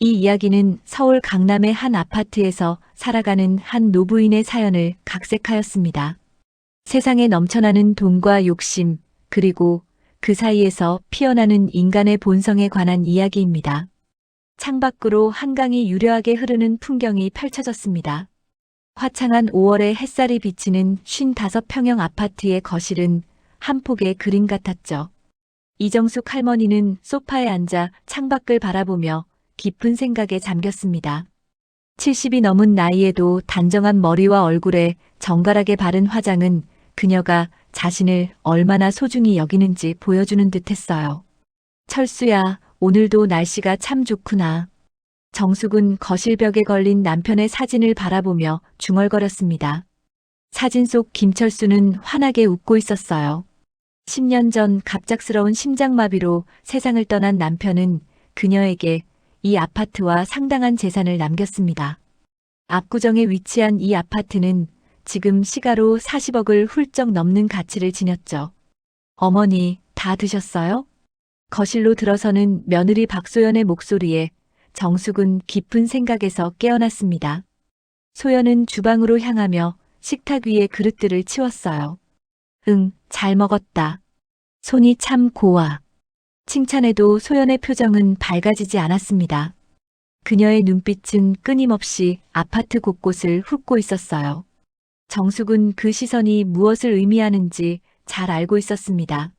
이 이야기는 서울 강남의 한 아파트에서 살아가는 한 노부인의 사연을 각색하였습니다. 세상에 넘쳐나는 돈과 욕심, 그리고 그 사이에서 피어나는 인간의 본성에 관한 이야기입니다. 창밖으로 한강이 유려하게 흐르는 풍경이 펼쳐졌습니다. 화창한 5월의 햇살이 비치는 55평형 아파트의 거실은 한 폭의 그림 같았죠. 이정숙 할머니는 소파에 앉아 창밖을 바라보며 깊은 생각에 잠겼습니다. 70이 넘은 나이에도 단정한 머리와 얼굴에 정갈하게 바른 화장은 그녀가 자신을 얼마나 소중히 여기는지 보여주는 듯했어요. 철수야, 오늘도 날씨가 참 좋구나. 정숙은 거실벽에 걸린 남편의 사진을 바라보며 중얼거렸습니다. 사진 속 김철수는 환하게 웃고 있었어요. 10년 전 갑작스러운 심장마비로 세상을 떠난 남편은 그녀에게 이 아파트와 상당한 재산을 남겼습니다. 압구정에 위치한 이 아파트는 지금 시가로 40억을 훌쩍 넘는 가치를 지녔죠. 어머니, 다 드셨어요? 거실로 들어서는 며느리 박소연의 목소리에 정숙은 깊은 생각에서 깨어났습니다. 소연은 주방으로 향하며 식탁 위에 그릇들을 치웠어요. 응, 잘 먹었다. 손이 참 고와. 칭찬해도 소연의 표정은 밝아지지 않았습니다. 그녀의 눈빛은 끊임없이 아파트 곳곳을 훑고 있었어요. 정숙은 그 시선이 무엇을 의미하는지 잘 알고 있었습니다.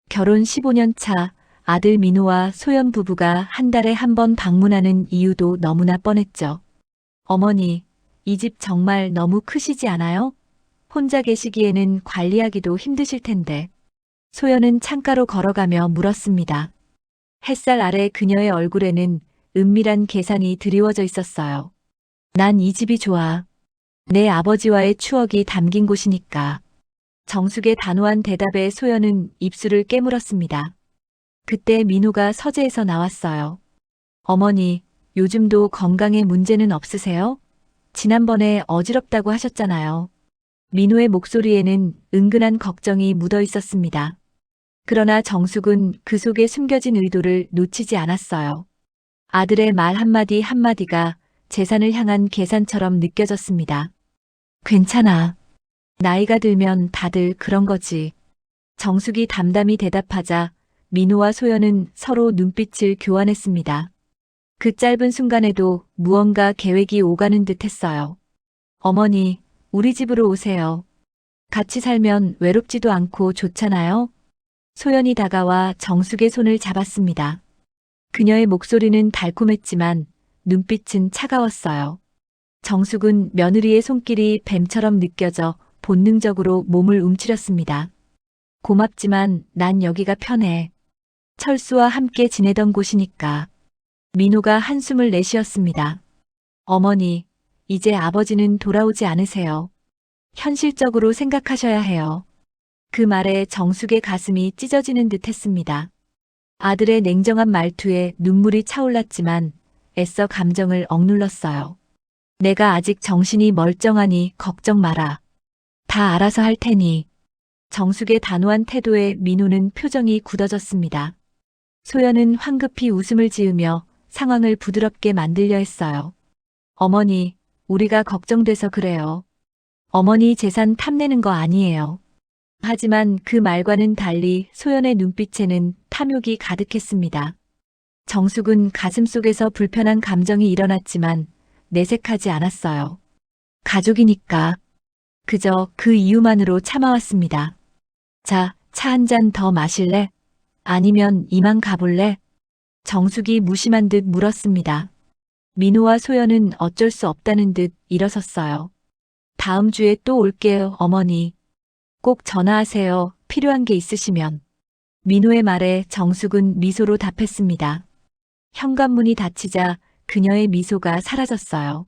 결혼 15년 차 아들 민호와 소연 부부가 한 달에 한 번 방문하는 이유도 너무나 뻔했죠. 어머니, 이 집 정말 너무 크시지 않아요? 혼자 계시기에는 관리하기도 힘드실 텐데. 소연은 창가로 걸어가며 물었습니다. 햇살 아래 그녀의 얼굴에는 은밀한 계산이 드리워져 있었어요. 난 이 집이 좋아. 내 아버지와의 추억이 담긴 곳이니까. 정숙의 단호한 대답에 소연은 입술을 깨물었습니다. 그때 민호가 서재에서 나왔어요. 어머니, 요즘도 건강에 문제는 없으세요? 지난번에 어지럽다고 하셨잖아요. 민호의 목소리에는 은근한 걱정이 묻어 있었습니다. 그러나 정숙은 그 속에 숨겨진 의도를 놓치지 않았어요. 아들의 말 한마디 한마디가 재산을 향한 계산처럼 느껴졌습니다. 괜찮아. 나이가 들면 다들 그런 거지. 정숙이 담담히 대답하자 민호와 소연은 서로 눈빛을 교환했습니다. 그 짧은 순간에도 무언가 계획이 오가는 듯 했어요. 어머니, 우리 집으로 오세요. 같이 살면 외롭지도 않고 좋잖아요. 소연이 다가와 정숙의 손을 잡았습니다. 그녀의 목소리는 달콤했지만 눈빛은 차가웠어요. 정숙은 며느리의 손길이 뱀처럼 느껴져 본능적으로 몸을 움츠렸습니다. 고맙지만 난 여기가 편해. 철수와 함께 지내던 곳이니까. 민호가 한숨을 내쉬었습니다. 어머니, 이제 아버지는 돌아오지 않으세요. 현실적으로 생각하셔야 해요. 그 말에 정숙의 가슴이 찢어지는 듯 했습니다. 아들의 냉정한 말투에 눈물이 차올랐지만 애써 감정을 억눌렀어요. 내가 아직 정신이 멀쩡하니 걱정 마라. 다 알아서 할 테니. 정숙의 단호한 태도에 민호는 표정이 굳어졌습니다. 소연은 황급히 웃음을 지으며 상황을 부드럽게 만들려 했어요. 어머니, 우리가 걱정돼서 그래요. 어머니 재산 탐내는 거 아니에요. 하지만 그 말과는 달리 소연의 눈빛에는 탐욕이 가득했습니다. 정숙은 가슴속에서 불편한 감정이 일어났지만 내색하지 않았어요. 가족이니까. 그저 그 이유만으로 참아왔습니다. 자, 차 한 잔 더 마실래? 아니면 이만 가볼래? 정숙이 무심한 듯 물었습니다. 민호와 소연은 어쩔 수 없다는 듯 일어섰어요. 다음 주에 또 올게요, 어머니. 꼭 전화하세요. 필요한 게 있으시면. 민호의 말에 정숙은 미소로 답했습니다. 현관문이 닫히자 그녀의 미소가 사라졌어요.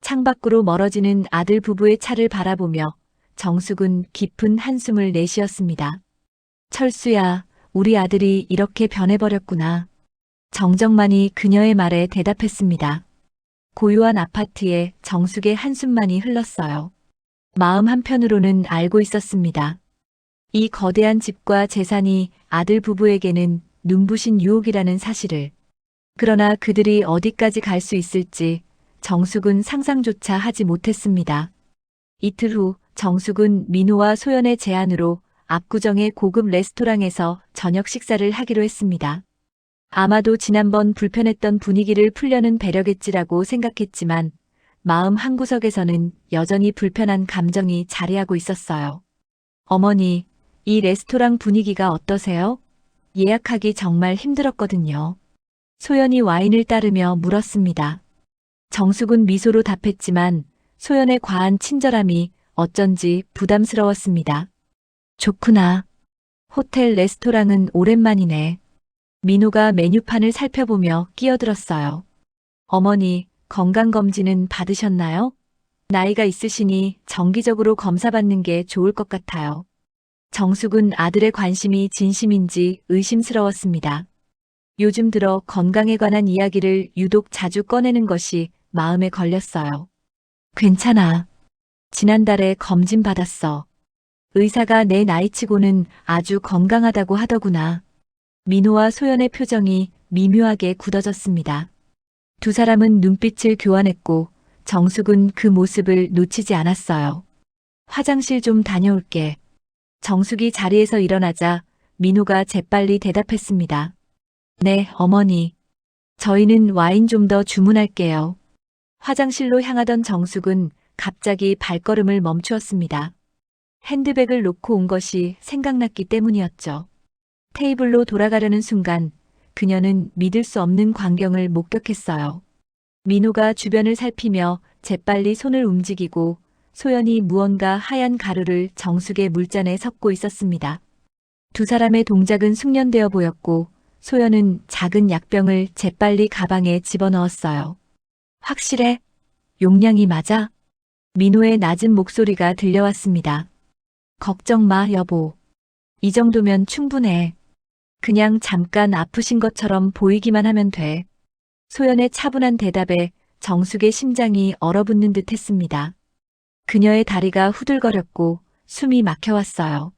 창밖으로 멀어지는 아들 부부의 차를 바라보며 정숙은 깊은 한숨을 내쉬었습니다. 철수야, 우리 아들이 이렇게 변해버렸구나. 정정만이 그녀의 말에 대답했습니다. 고요한 아파트에 정숙의 한숨만이 흘렀어요. 마음 한편으로는 알고 있었습니다. 이 거대한 집과 재산이 아들 부부에게는 눈부신 유혹이라는 사실을. 그러나 그들이 어디까지 갈 수 있을지 정숙은 상상조차 하지 못했습니다. 이틀 후 정숙은 민호와 소연의 제안으로 압구정의 고급 레스토랑에서 저녁 식사를 하기로 했습니다. 아마도 지난번 불편했던 분위기를 풀려는 배려겠지라고 생각했지만 마음 한구석에서는 여전히 불편한 감정이 자리하고 있었어요. 어머니, 이 레스토랑 분위기가 어떠세요? 예약하기 정말 힘들었거든요. 소연이 와인을 따르며 물었습니다. 정숙은 미소로 답했지만 소연의 과한 친절함이 어쩐지 부담스러웠습니다. 좋구나. 호텔 레스토랑은 오랜만이네. 민호가 메뉴판을 살펴보며 끼어들었어요. 어머니, 건강검진은 받으셨나요? 나이가 있으시니 정기적으로 검사받는 게 좋을 것 같아요. 정숙은 아들의 관심이 진심인지 의심스러웠습니다. 요즘 들어 건강에 관한 이야기를 유독 자주 꺼내는 것이 마음에 걸렸어요. 괜찮아. 지난달에 검진 받았어. 의사가 내 나이치고는 아주 건강하다고 하더구나. 민호와 소연의 표정이 미묘하게 굳어졌습니다. 두 사람은 눈빛을 교환했고 정숙은 그 모습을 놓치지 않았어요. 화장실 좀 다녀올게. 정숙이 자리에서 일어나자 민호가 재빨리 대답했습니다. 네, 어머니. 저희는 와인 좀 더 주문할게요. 화장실로 향하던 정숙은 갑자기 발걸음을 멈추었습니다. 핸드백을 놓고 온 것이 생각났기 때문이었죠. 테이블로 돌아가려는 순간 그녀는 믿을 수 없는 광경을 목격했어요. 민호가 주변을 살피며 재빨리 손을 움직이고 소연이 무언가 하얀 가루를 정숙의 물잔에 섞고 있었습니다. 두 사람의 동작은 숙련되어 보였고 소연은 작은 약병을 재빨리 가방에 집어넣었어요. 확실해? 용량이 맞아? 민호의 낮은 목소리가 들려왔습니다. 걱정 마, 여보. 이 정도면 충분해. 그냥 잠깐 아프신 것처럼 보이기만 하면 돼. 소연의 차분한 대답에 정숙의 심장이 얼어붙는 듯 했습니다. 그녀의 다리가 후들거렸고 숨이 막혀왔어요.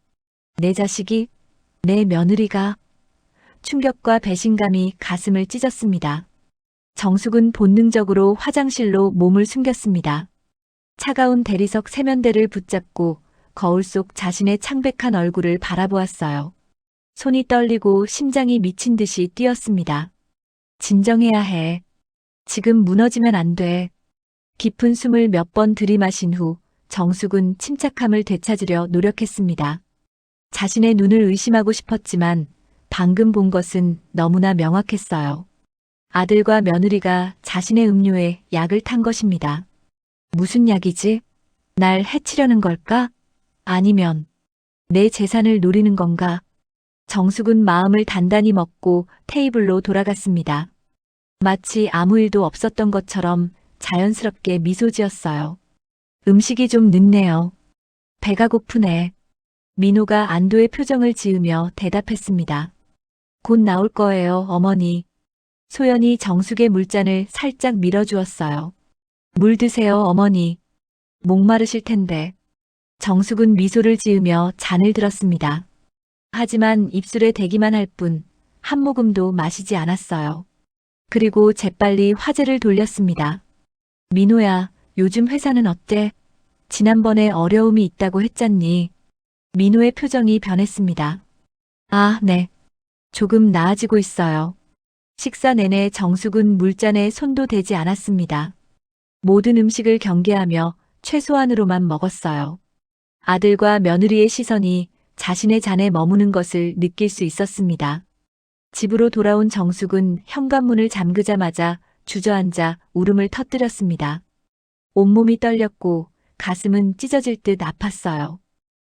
내 자식이, 내 며느리가. 충격과 배신감이 가슴을 찢었습니다. 정숙은 본능적으로 화장실로 몸을 숨겼습니다. 차가운 대리석 세면대를 붙잡고 거울 속 자신의 창백한 얼굴을 바라보았어요. 손이 떨리고 심장이 미친 듯이 뛰었습니다. 진정해야 해. 지금 무너지면 안 돼. 깊은 숨을 몇 번 들이마신 후 정숙은 침착함을 되찾으려 노력했습니다. 자신의 눈을 의심하고 싶었지만 방금 본 것은 너무나 명확했어요. 아들과 며느리가 자신의 음료에 약을 탄 것입니다. 무슨 약이지? 날 해치려는 걸까? 아니면 내 재산을 노리는 건가? 정숙은 마음을 단단히 먹고 테이블로 돌아갔습니다. 마치 아무 일도 없었던 것처럼 자연스럽게 미소 지었어요. 음식이 좀 늦네요. 배가 고프네. 민호가 안도의 표정을 지으며 대답했습니다. 곧 나올 거예요, 어머니. 소연이 정숙의 물잔을 살짝 밀어주었어요. 물 드세요, 어머니. 목마르실 텐데. 정숙은 미소를 지으며 잔을 들었습니다. 하지만 입술에 대기만 할 뿐 한 모금도 마시지 않았어요. 그리고 재빨리 화제를 돌렸습니다. 민호야, 요즘 회사는 어때? 지난번에 어려움이 있다고 했잖니. 민호의 표정이 변했습니다. 아, 네. 조금 나아지고 있어요. 식사 내내 정숙은 물잔에 손도 대지 않았습니다. 모든 음식을 경계하며 최소한으로만 먹었어요. 아들과 며느리의 시선이 자신의 잔에 머무는 것을 느낄 수 있었습니다. 집으로 돌아온 정숙은 현관문을 잠그자마자 주저앉아 울음을 터뜨렸습니다. 온몸이 떨렸고 가슴은 찢어질 듯 아팠어요.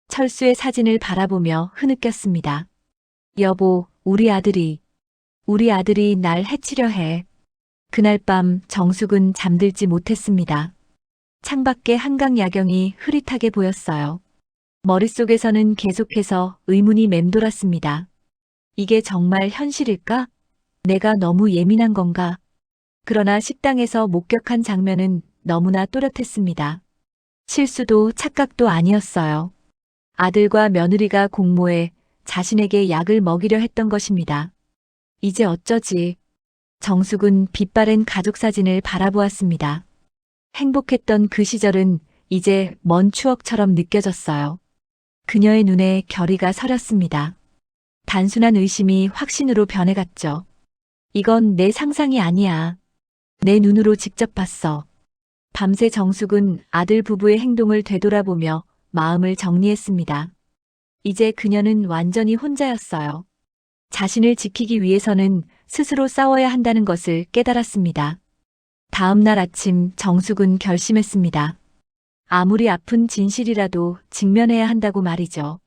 철수의 사진을 바라보며 흐느꼈습니다. 여보, 우리 아들이 날 해치려 해. 그날 밤 정숙은 잠들지 못했습니다. 창밖의 한강 야경이 흐릿하게 보였어요. 머릿속에서는 계속해서 의문이 맴돌았습니다. 이게 정말 현실일까? 내가 너무 예민한 건가? 그러나 식당에서 목격한 장면은 너무나 또렷했습니다. 실수도 착각도 아니었어요. 아들과 며느리가 공모해 자신에게 약을 먹이려 했던 것입니다. 이제 어쩌지? 정숙은 빛바랜 가족 사진을 바라보았습니다. 행복했던 그 시절은 이제 먼 추억처럼 느껴졌어요. 그녀의 눈에 결의가 서렸습니다. 단순한 의심이 확신으로 변해갔죠. 이건 내 상상이 아니야. 내 눈으로 직접 봤어. 밤새 정숙은 아들 부부의 행동을 되돌아보며 마음을 정리했습니다. 이제 그녀는 완전히 혼자였어요. 자신을 지키기 위해서는 스스로 싸워야 한다는 것을 깨달았습니다. 다음 날 아침 정숙은 결심했습니다. 아무리 아픈 진실이라도 직면해야 한다고 말이죠.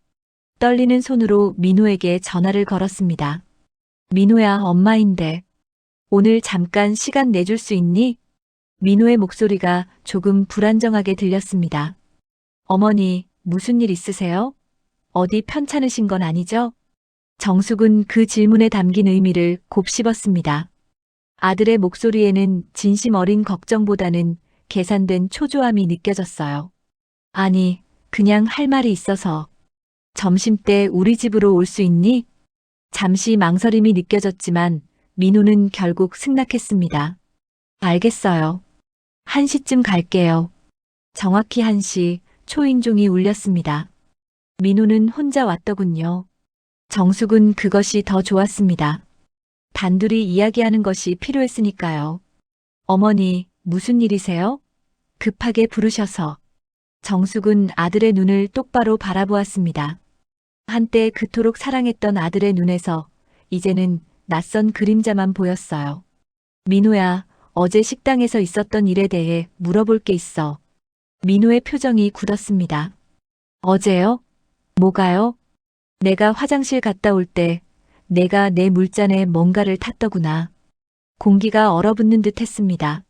떨리는 손으로 민호에게 전화를 걸었습니다. 민호야, 엄마인데. 오늘 잠깐 시간 내줄 수 있니? 민호의 목소리가 조금 불안정하게 들렸습니다. 어머니, 무슨 일 있으세요? 어디 편찮으신 건 아니죠? 정숙은 그 질문에 담긴 의미를 곱씹었습니다. 아들의 목소리에는 진심 어린 걱정보다는 계산된 초조함이 느껴졌어요. 아니, 그냥 할 말이 있어서. 점심때 우리 집으로 올 수 있니? 잠시 망설임이 느껴졌지만 민호는 결국 승낙했습니다. 알겠어요. 1시쯤 갈게요. 정확히 1시 초인종이 울렸습니다. 민호는 혼자 왔더군요. 정숙은 그것이 더 좋았습니다. 단둘이 이야기하는 것이 필요했으니까요. 어머니, 무슨 일이세요? 급하게 부르셔서. 정숙은 아들의 눈을 똑바로 바라보았습니다. 한때 그토록 사랑했던 아들의 눈에서 이제는 낯선 그림자만 보였어요. 민호야, 어제 식당에서 있었던 일에 대해 물어볼 게 있어. 민호의 표정이 굳었습니다. 어제요? 뭐가요? 내가 화장실 갔다 올 때 내가 내 물잔에 뭔가를 탔더구나. 공기가 얼어붙는 듯 했습니다.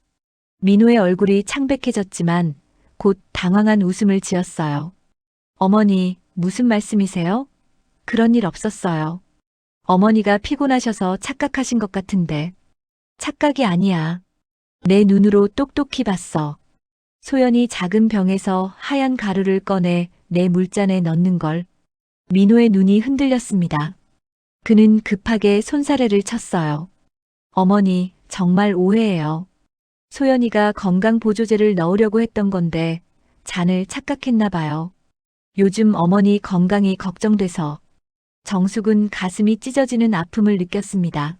민호의 얼굴이 창백해졌지만 곧 당황한 웃음을 지었어요. 어머니, 무슨 말씀이세요? 그런 일 없었어요. 어머니가 피곤하셔서 착각하신 것 같은데. 착각이 아니야. 내 눈으로 똑똑히 봤어. 소연이 작은 병에서 하얀 가루를 꺼내 내 물잔에 넣는 걸. 민호의 눈이 흔들렸습니다. 그는 급하게 손사래를 쳤어요. 어머니, 정말 오해예요. 소연이가 건강보조제를 넣으려고 했던 건데 잔을 착각했나 봐요. 요즘 어머니 건강이 걱정돼서. 정숙은 가슴이 찢어지는 아픔을 느꼈습니다.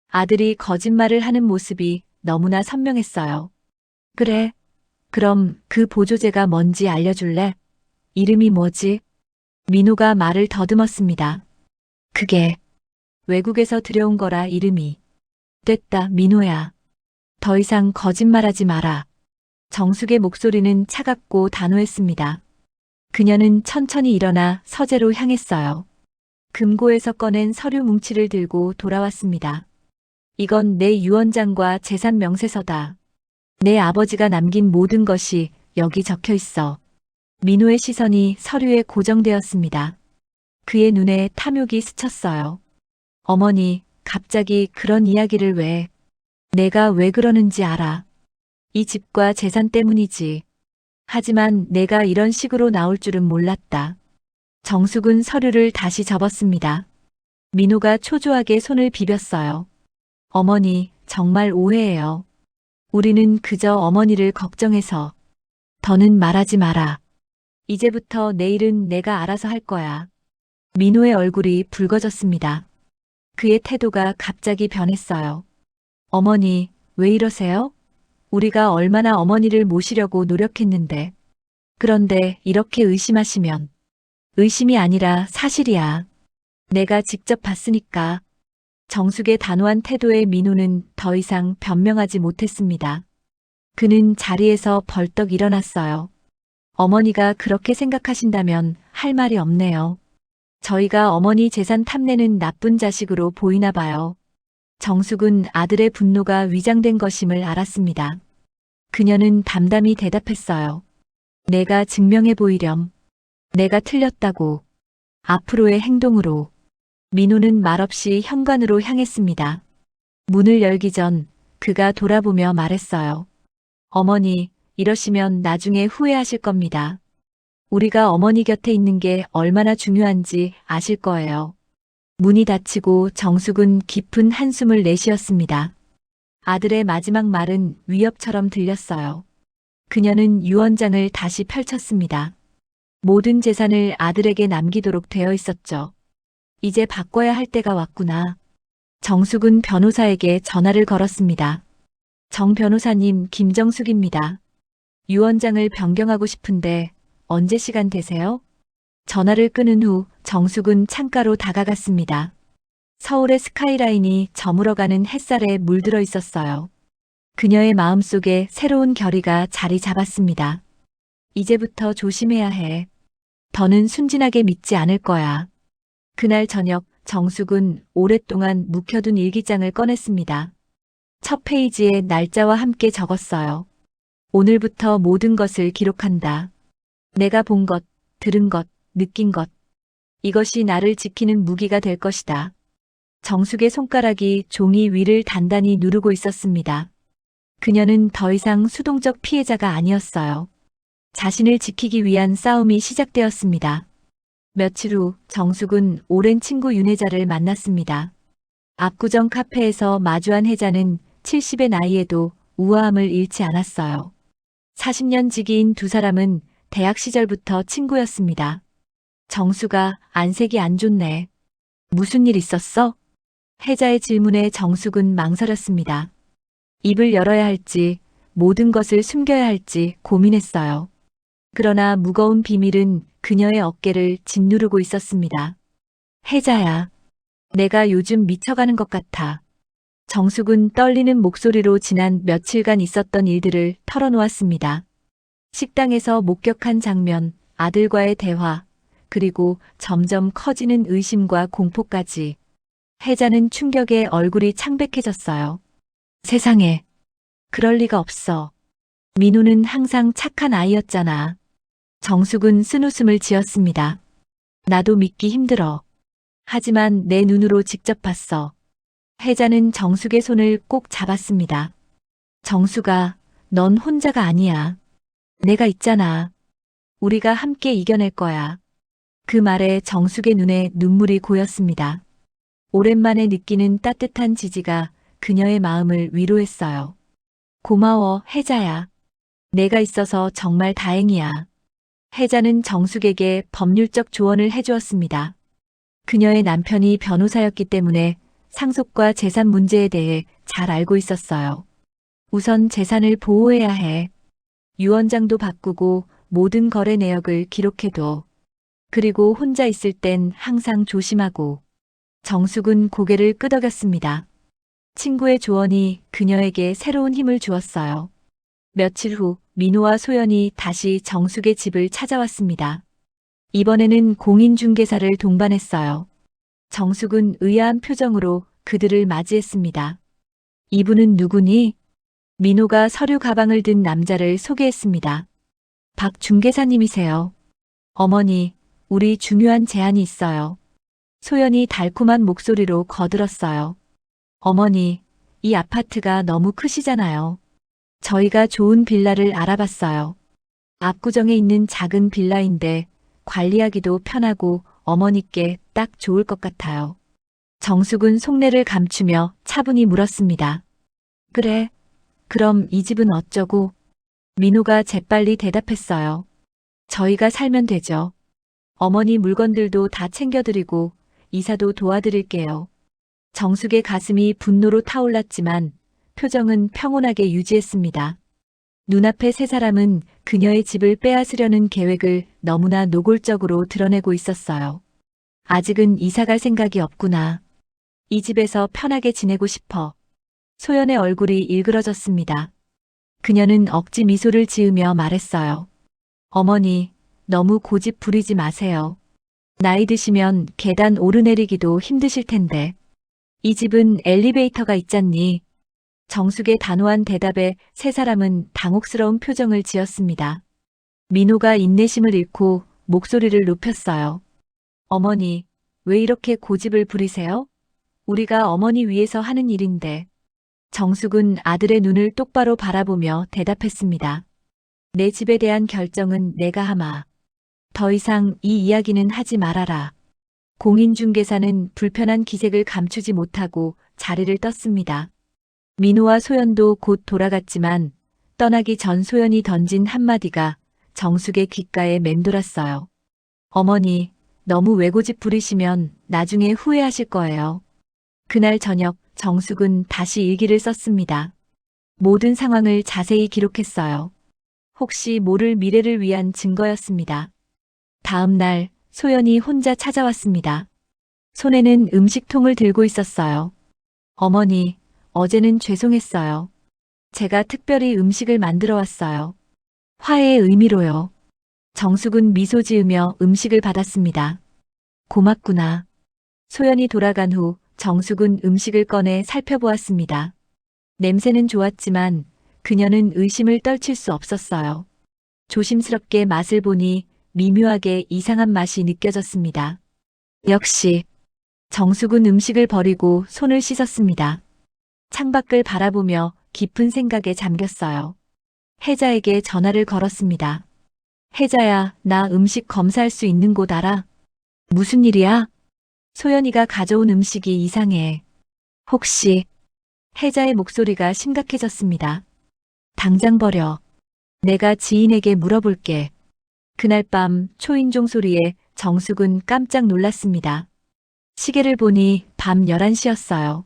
아들이 거짓말을 하는 모습이 너무나 선명했어요. 그래. 그럼 그 보조제가 뭔지 알려줄래? 이름이 뭐지? 민호가 말을 더듬었습니다. 그게 외국에서 들여온 거라 이름이. 됐다, 민호야. 더 이상 거짓말하지 마라. 정숙의 목소리는 차갑고 단호했습니다. 그녀는 천천히 일어나 서재로 향했어요. 금고에서 꺼낸 서류 뭉치를 들고 돌아왔습니다. 이건 내 유언장과 재산 명세서다. 내 아버지가 남긴 모든 것이 여기 적혀 있어. 민호의 시선이 서류에 고정되었습니다. 그의 눈에 탐욕이 스쳤어요. 어머니, 갑자기 그런 이야기를 왜? 내가 왜 그러는지 알아. 이 집과 재산 때문이지. 하지만 내가 이런 식으로 나올 줄은 몰랐다. 정숙은 서류를 다시 접었습니다. 민호가 초조하게 손을 비볐어요. 어머니, 정말 오해예요. 우리는 그저 어머니를 걱정해서. 더는 말하지 마라. 이제부터 내일은 내가 알아서 할 거야. 민호의 얼굴이 붉어졌습니다. 그의 태도가 갑자기 변했어요. 어머니, 왜 이러세요? 우리가 얼마나 어머니를 모시려고 노력했는데. 그런데 이렇게 의심하시면. 의심이 아니라 사실이야. 내가 직접 봤으니까. 정숙의 단호한 태도에 민호는 더 이상 변명하지 못했습니다. 그는 자리에서 벌떡 일어났어요. 어머니가 그렇게 생각하신다면 할 말이 없네요. 저희가 어머니 재산 탐내는 나쁜 자식으로 보이나 봐요. 정숙은 아들의 분노가 위장된 것임을 알았습니다. 그녀는 담담히 대답했어요. 내가 증명해 보이렴. 내가 틀렸다고. 앞으로의 행동으로. 민호는 말없이 현관으로 향했습니다. 문을 열기 전 그가 돌아보며 말했어요. 어머니, 이러시면 나중에 후회하실 겁니다. 우리가 어머니 곁에 있는 게 얼마나 중요한지 아실 거예요. 문이 닫히고 정숙은 깊은 한숨을 내쉬었습니다. 아들의 마지막 말은 위협처럼 들렸어요. 그녀는 유언장을 다시 펼쳤습니다. 모든 재산을 아들에게 남기도록 되어 있었죠. 이제 바꿔야 할 때가 왔구나. 정숙은 변호사에게 전화를 걸었습니다. 정 변호사님, 김정숙입니다. 유언장을 변경하고 싶은데 언제 시간 되세요? 전화를 끊은 후 정숙은 창가로 다가갔습니다. 서울의 스카이라인이 저물어가는 햇살에 물들어 있었어요. 그녀의 마음속에 새로운 결의가 자리 잡았습니다. 이제부터 조심해야 해. 더는 순진하게 믿지 않을 거야. 그날 저녁 정숙은 오랫동안 묵혀둔 일기장을 꺼냈습니다. 첫 페이지에 날짜와 함께 적었어요. 오늘부터 모든 것을 기록한다. 내가 본 것, 들은 것, 느낀 것. 이것이 나를 지키는 무기가 될 것이다. 정숙의 손가락이 종이 위를 단단히 누르고 있었습니다. 그녀는 더 이상 수동적 피해자가 아니었어요. 자신을 지키기 위한 싸움이 시작되었습니다. 며칠 후 정숙은 오랜 친구 윤혜자를 만났습니다. 압구정 카페에서 마주한 혜자는 70의 나이에도 우아함을 잃지 않았어요. 40년 지기인 두 사람은 대학 시절부터 친구였습니다. 정수가 안색이 안 좋네. 무슨 일 있었어? 혜자의 질문에 정숙은 망설였습니다. 입을 열어야 할지 모든 것을 숨겨야 할지 고민했어요. 그러나 무거운 비밀은 그녀의 어깨를 짓누르고 있었습니다. 혜자야, 내가 요즘 미쳐가는 것 같아. 정숙은 떨리는 목소리로 지난 며칠간 있었던 일들을 털어놓았습니다. 식당에서 목격한 장면, 아들과의 대화, 그리고 점점 커지는 의심과 공포까지. 혜자는 충격에 얼굴이 창백해졌어요. 세상에, 그럴 리가 없어. 민호는 항상 착한 아이였잖아. 정숙은 쓴웃음을 지었습니다. 나도 믿기 힘들어. 하지만 내 눈으로 직접 봤어. 혜자는 정숙의 손을 꼭 잡았습니다. 정숙아, 넌 혼자가 아니야. 내가 있잖아. 우리가 함께 이겨낼 거야. 그 말에 정숙의 눈에 눈물이 고였습니다. 오랜만에 느끼는 따뜻한 지지가 그녀의 마음을 위로했어요. 고마워, 혜자야. 내가 있어서 정말 다행이야. 혜자는 정숙에게 법률적 조언을 해주었습니다. 그녀의 남편이 변호사였기 때문에 상속과 재산 문제에 대해 잘 알고 있었어요. 우선 재산을 보호해야 해. 유언장도 바꾸고 모든 거래 내역을 기록해둬. 그리고 혼자 있을 땐 항상 조심하고. 정숙은 고개를 끄덕였습니다. 친구의 조언이 그녀에게 새로운 힘을 주었어요. 며칠 후 민호와 소연이 다시 정숙의 집을 찾아왔습니다. 이번에는 공인중개사를 동반했어요. 정숙은 의아한 표정으로 그들을 맞이했습니다. 이분은 누구니? 민호가 서류 가방을 든 남자를 소개했습니다. 박 중개사님이세요. 어머니, 우리 중요한 제안이 있어요. 소연이 달콤한 목소리로 거들었어요. 어머니, 이 아파트가 너무 크시잖아요. 저희가 좋은 빌라를 알아봤어요. 압구정에 있는 작은 빌라인데 관리하기도 편하고 어머니께 딱 좋을 것 같아요. 정숙은 속내를 감추며 차분히 물었습니다. 그래, 그럼 이 집은 어쩌고? 민호가 재빨리 대답했어요. 저희가 살면 되죠. 어머니 물건들도 다 챙겨드리고 이사도 도와드릴게요. 정숙의 가슴이 분노로 타올랐지만 표정은 평온하게 유지했습니다. 눈앞의 세 사람은 그녀의 집을 빼앗으려는 계획을 너무나 노골적으로 드러내고 있었어요. 아직은 이사갈 생각이 없구나. 이 집에서 편하게 지내고 싶어. 소연의 얼굴이 일그러졌습니다. 그녀는 억지 미소를 지으며 말했어요. 어머니, 너무 고집 부리지 마세요. 나이 드시면 계단 오르내리기도 힘드실 텐데. 이 집은 엘리베이터가 있잖니. 정숙의 단호한 대답에 세 사람은 당혹스러운 표정을 지었습니다. 민호가 인내심을 잃고 목소리를 높였어요. 어머니, 왜 이렇게 고집을 부리세요? 우리가 어머니 위해서 하는 일인데. 정숙은 아들의 눈을 똑바로 바라보며 대답했습니다. 내 집에 대한 결정은 내가 하마. 더 이상 이 이야기는 하지 말아라. 공인중개사는 불편한 기색을 감추지 못하고 자리를 떴습니다. 민호와 소연도 곧 돌아갔지만 떠나기 전 소연이 던진 한마디가 정숙의 귓가에 맴돌았어요. 어머니, 너무 외고집 부리시면 나중에 후회하실 거예요. 그날 저녁 정숙은 다시 일기를 썼습니다. 모든 상황을 자세히 기록했어요. 혹시 모를 미래를 위한 증거였습니다. 다음 날 소연이 혼자 찾아왔습니다. 손에는 음식통을 들고 있었어요. 어머니, 어제는 죄송했어요. 제가 특별히 음식을 만들어 왔어요. 화해의 의미로요. 정숙은 미소 지으며 음식을 받았습니다. 고맙구나. 소연이 돌아간 후 정숙은 음식을 꺼내 살펴보았습니다. 냄새는 좋았지만 그녀는 의심을 떨칠 수 없었어요. 조심스럽게 맛을 보니 미묘하게 이상한 맛이 느껴졌습니다. 역시 정숙은 음식을 버리고 손을 씻었습니다. 창밖을 바라보며 깊은 생각에 잠겼어요. 혜자에게 전화를 걸었습니다. 혜자야, 나 음식 검사할 수 있는 곳 알아? 무슨 일이야? 소연이가 가져온 음식이 이상해. 혹시... 혜자의 목소리가 심각해졌습니다. 당장 버려. 내가 지인에게 물어볼게. 그날 밤 초인종 소리에 정숙은 깜짝 놀랐습니다. 시계를 보니 밤 11시였어요.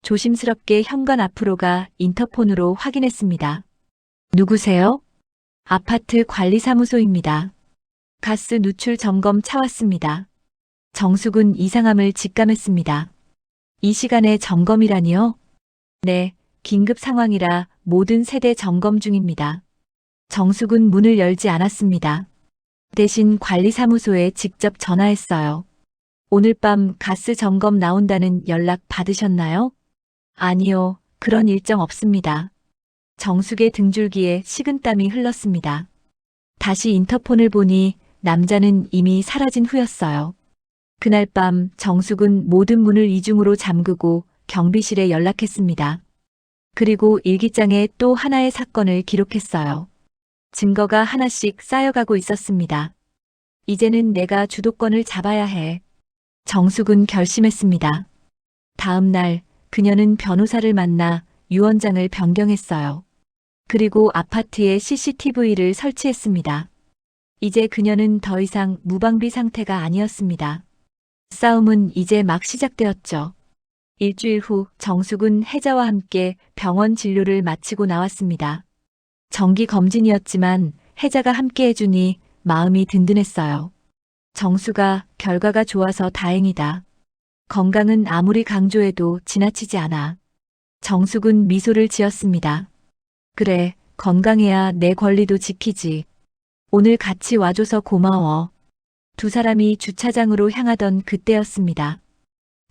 조심스럽게 현관 앞으로 가 인터폰으로 확인했습니다. 누구세요? 아파트 관리사무소입니다. 가스 누출 점검 차 왔습니다. 정숙은 이상함을 직감했습니다. 이 시간에 점검이라니요? 네, 긴급 상황이라 모든 세대 점검 중입니다. 정숙은 문을 열지 않았습니다. 대신 관리사무소에 직접 전화했어요. 오늘 밤 가스 점검 나온다는 연락 받으셨나요? 아니요, 그런 일정 없습니다. 정숙의 등줄기에 식은땀이 흘렀습니다. 다시 인터폰을 보니 남자는 이미 사라진 후였어요. 그날 밤 정숙은 모든 문을 이중으로 잠그고 경비실에 연락했습니다. 그리고 일기장에 또 하나의 사건을 기록했어요. 증거가 하나씩 쌓여가고 있었습니다. 이제는 내가 주도권을 잡아야 해. 정숙은 결심했습니다. 다음 날 그녀는 변호사를 만나 유언장을 변경했어요. 그리고 아파트에 CCTV를 설치했습니다. 이제 그녀는 더 이상 무방비 상태가 아니었습니다. 싸움은 이제 막 시작되었죠. 일주일 후 정숙은 혜자와 함께 병원 진료를 마치고 나왔습니다. 정기 검진이었지만 혜자가 함께 해주니 마음이 든든했어요. 정수가 결과가 좋아서 다행이다. 건강은 아무리 강조해도 지나치지 않아. 정숙은 미소를 지었습니다. 그래, 건강해야 내 권리도 지키지. 오늘 같이 와줘서 고마워. 두 사람이 주차장으로 향하던 그때였습니다.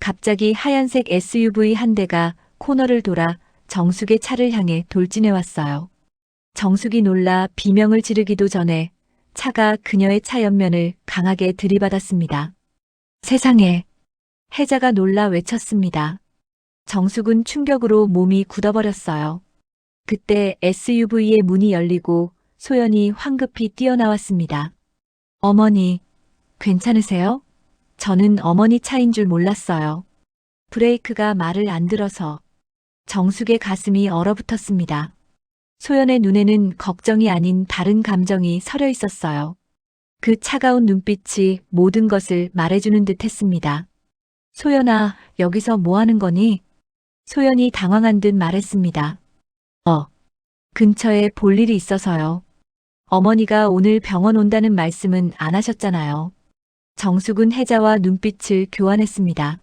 갑자기 하얀색 SUV 한 대가 코너를 돌아 정숙의 차를 향해 돌진해 왔어요. 정숙이 놀라 비명을 지르기도 전에 차가 그녀의 차 옆면을 강하게 들이받았습니다. 세상에! 혜자가 놀라 외쳤습니다. 정숙은 충격으로 몸이 굳어버렸어요. 그때 SUV의 문이 열리고 소연이 황급히 뛰어나왔습니다. 어머니, 괜찮으세요? 저는 어머니 차인 줄 몰랐어요. 브레이크가 말을 안 들어서. 정숙의 가슴이 얼어붙었습니다. 소연의 눈에는 걱정이 아닌 다른 감정이 서려 있었어요. 그 차가운 눈빛이 모든 것을 말해주는 듯 했습니다. 소연아, 여기서 뭐 하는 거니? 소연이 당황한 듯 말했습니다. 근처에 볼 일이 있어서요. 어머니가 오늘 병원 온다는 말씀은 안 하셨잖아요. 정숙은 혜자와 눈빛을 교환했습니다.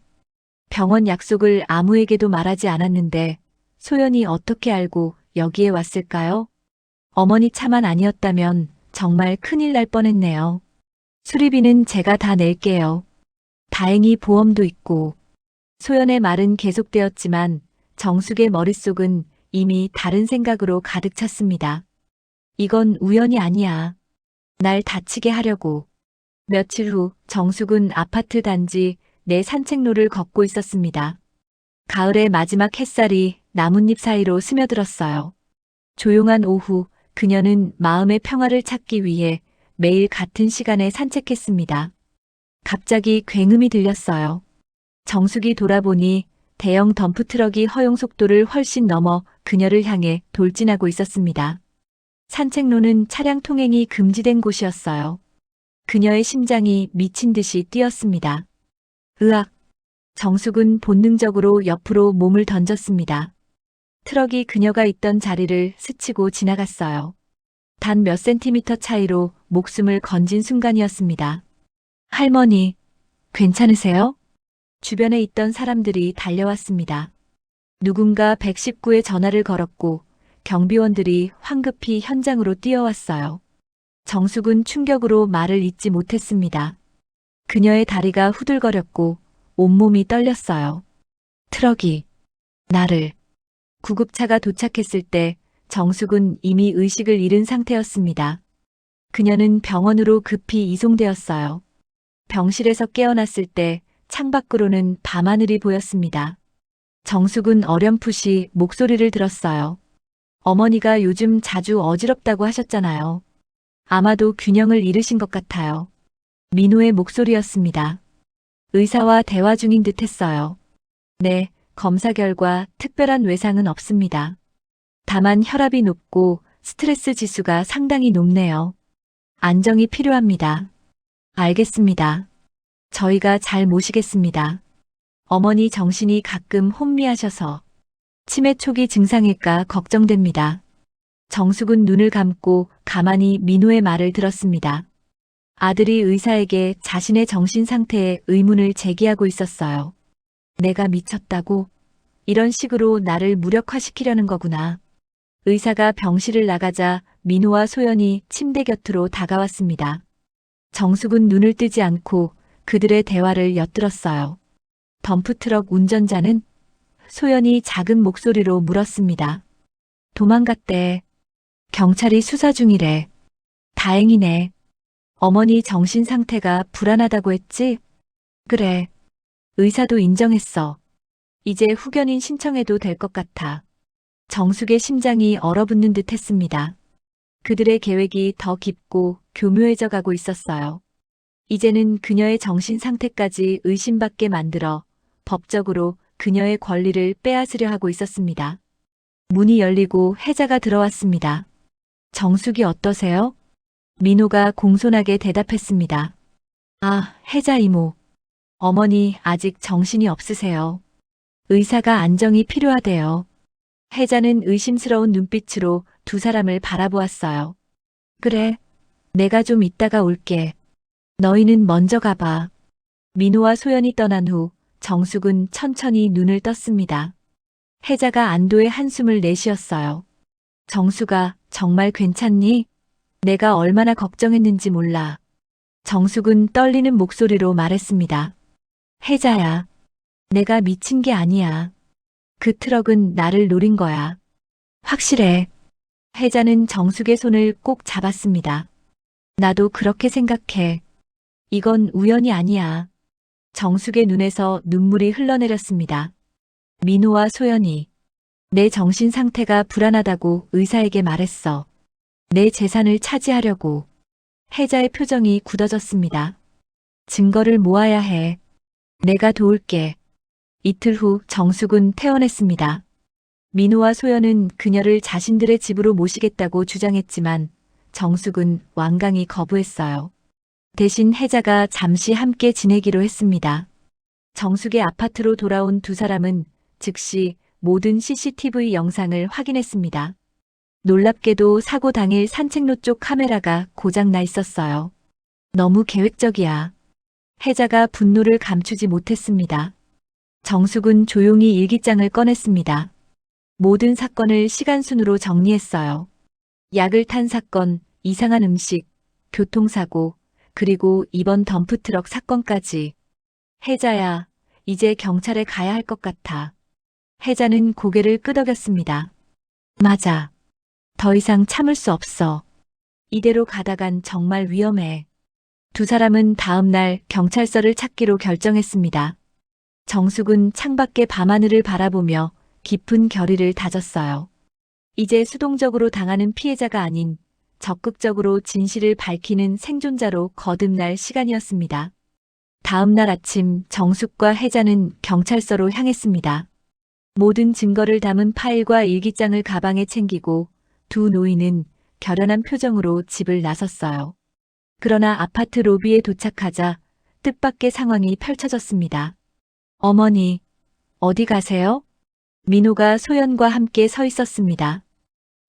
병원 약속을 아무에게도 말하지 않았는데 소연이 어떻게 알고 여기에 왔을까요? 어머니 차만 아니었다면 정말 큰일 날 뻔했네요. 수리비는 제가 다 낼게요. 다행히 보험도 있고. 소연의 말은 계속되었지만 정숙의 머릿속은 이미 다른 생각으로 가득 찼습니다. 이건 우연이 아니야. 날 다치게 하려고. 며칠 후 정숙은 아파트 단지 내 산책로를 걷고 있었습니다. 가을의 마지막 햇살이 나뭇잎 사이로 스며들었어요. 조용한 오후 그녀는 마음의 평화를 찾기 위해 매일 같은 시간에 산책했습니다. 갑자기 굉음이 들렸어요. 정숙이 돌아보니 대형 덤프트럭이 허용 속도를 훨씬 넘어 그녀를 향해 돌진하고 있었습니다. 산책로는 차량 통행이 금지된 곳이었어요. 그녀의 심장이 미친 듯이 뛰었습니다. 으악! 정숙은 본능적으로 옆으로 몸을 던졌습니다. 트럭이 그녀가 있던 자리를 스치고 지나갔어요. 단 몇 센티미터 차이로 목숨을 건진 순간이었습니다. 할머니, 괜찮으세요? 주변에 있던 사람들이 달려왔습니다. 누군가 119에 전화를 걸었고 경비원들이 황급히 현장으로 뛰어왔어요. 정숙은 충격으로 말을 잇지 못했습니다. 그녀의 다리가 후들거렸고 온몸이 떨렸어요. 트럭이 나를. 구급차가 도착했을 때 정숙은 이미 의식을 잃은 상태였습니다. 그녀는 병원으로 급히 이송되었어요. 병실에서 깨어났을 때 창밖으로는 밤하늘이 보였습니다. 정숙은 어렴풋이 목소리를 들었어요. 어머니가 요즘 자주 어지럽다고 하셨잖아요. 아마도 균형을 잃으신 것 같아요. 민호의 목소리였습니다. 의사와 대화 중인 듯 했어요. 네, 검사 결과 특별한 외상은 없습니다. 다만 혈압이 높고 스트레스 지수가 상당히 높네요. 안정이 필요합니다. 알겠습니다. 저희가 잘 모시겠습니다. 어머니 정신이 가끔 혼미하셔서 치매 초기 증상일까 걱정됩니다. 정숙은 눈을 감고 가만히 민호의 말을 들었습니다. 아들이 의사에게 자신의 정신 상태에 의문을 제기하고 있었어요. 내가 미쳤다고? 이런 식으로 나를 무력화시키려는 거구나. 의사가 병실을 나가자 민호와 소연이 침대 곁으로 다가왔습니다. 정숙은 눈을 뜨지 않고 그들의 대화를 엿들었어요. 덤프트럭 운전자는? 소연이 작은 목소리로 물었습니다. 도망갔대. 경찰이 수사 중이래. 다행이네. 어머니 정신 상태가 불안하다고 했지? 그래. 의사도 인정했어. 이제 후견인 신청해도 될 것 같아. 정숙의 심장이 얼어붙는 듯 했습니다. 그들의 계획이 더 깊고 교묘해져 가고 있었어요. 이제는 그녀의 정신 상태까지 의심받게 만들어 법적으로 그녀의 권리를 빼앗으려 하고 있었습니다. 문이 열리고 혜자가 들어왔습니다. 정숙이 어떠세요? 민호가 공손하게 대답했습니다. 아, 혜자 이모. 어머니 아직 정신이 없으세요. 의사가 안정이 필요하대요. 혜자는 의심스러운 눈빛으로 두 사람을 바라보았어요. 그래, 내가 좀 이따가 올게. 너희는 먼저 가봐. 민호와 소연이 떠난 후 정숙은 천천히 눈을 떴습니다. 혜자가 안도의 한숨을 내쉬었어요. 정숙아, 정말 괜찮니? 내가 얼마나 걱정했는지 몰라. 정숙은 떨리는 목소리로 말했습니다. 혜자야, 내가 미친 게 아니야. 그 트럭은 나를 노린 거야. 확실해. 혜자는 정숙의 손을 꼭 잡았습니다. 나도 그렇게 생각해. 이건 우연이 아니야. 정숙의 눈에서 눈물이 흘러내렸습니다. 민호와 소연이 내 정신 상태가 불안하다고 의사에게 말했어. 내 재산을 차지하려고. 혜자의 표정이 굳어졌습니다. 증거를 모아야 해. 내가 도울게. 이틀 후 정숙은 퇴원했습니다. 민호와 소연은 그녀를 자신들의 집으로 모시겠다고 주장했지만 정숙은 완강히 거부했어요. 대신 혜자가 잠시 함께 지내기로 했습니다. 정숙의 아파트로 돌아온 두 사람은 즉시 모든 CCTV 영상을 확인했습니다. 놀랍게도 사고 당일 산책로 쪽 카메라가 고장 나 있었어요. 너무 계획적이야. 혜자가 분노를 감추지 못했습니다. 정숙은 조용히 일기장을 꺼냈습니다. 모든 사건을 시간순으로 정리했어요. 약을 탄 사건, 이상한 음식, 교통사고, 그리고 이번 덤프트럭 사건까지. 혜자야, 이제 경찰에 가야 할 것 같아. 혜자는 고개를 끄덕였습니다. 맞아. 더 이상 참을 수 없어. 이대로 가다간 정말 위험해. 두 사람은 다음 날 경찰서를 찾기로 결정했습니다. 정숙은 창밖의 밤하늘을 바라보며 깊은 결의를 다졌어요. 이제 수동적으로 당하는 피해자가 아닌 적극적으로 진실을 밝히는 생존자로 거듭날 시간이었습니다. 다음 날 아침 정숙과 혜자는 경찰서로 향했습니다. 모든 증거를 담은 파일과 일기장을 가방에 챙기고 두 노인은 결연한 표정으로 집을 나섰어요. 그러나 아파트 로비에 도착하자 뜻밖의 상황이 펼쳐졌습니다. 어머니, 어디 가세요? 민호가 소연과 함께 서 있었습니다.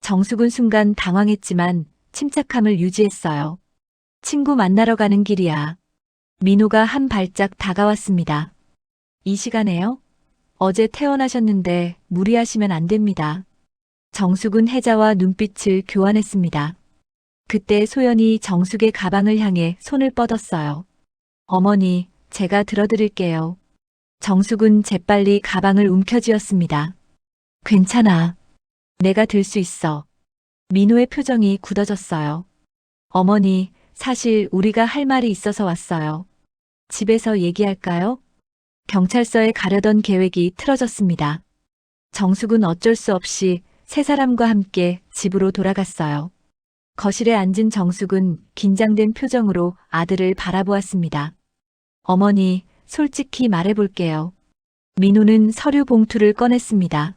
정숙은 순간 당황했지만 침착함을 유지했어요. 친구 만나러 가는 길이야. 민호가 한 발짝 다가왔습니다. 이 시간에요? 어제 퇴원하셨는데 무리하시면 안 됩니다. 정숙은 혜자와 눈빛을 교환했습니다. 그때 소연이 정숙의 가방을 향해 손을 뻗었어요. 어머니, 제가 들어드릴게요. 정숙은 재빨리 가방을 움켜쥐었습니다. 괜찮아. 내가 들 수 있어. 민호의 표정이 굳어졌어요. 어머니, 사실 우리가 할 말이 있어서 왔어요. 집에서 얘기할까요? 경찰서에 가려던 계획이 틀어졌습니다. 정숙은 어쩔 수 없이 세 사람과 함께 집으로 돌아갔어요. 거실에 앉은 정숙은 긴장된 표정으로 아들을 바라보았습니다. 어머니, 솔직히 말해볼게요. 민호는 서류 봉투를 꺼냈습니다.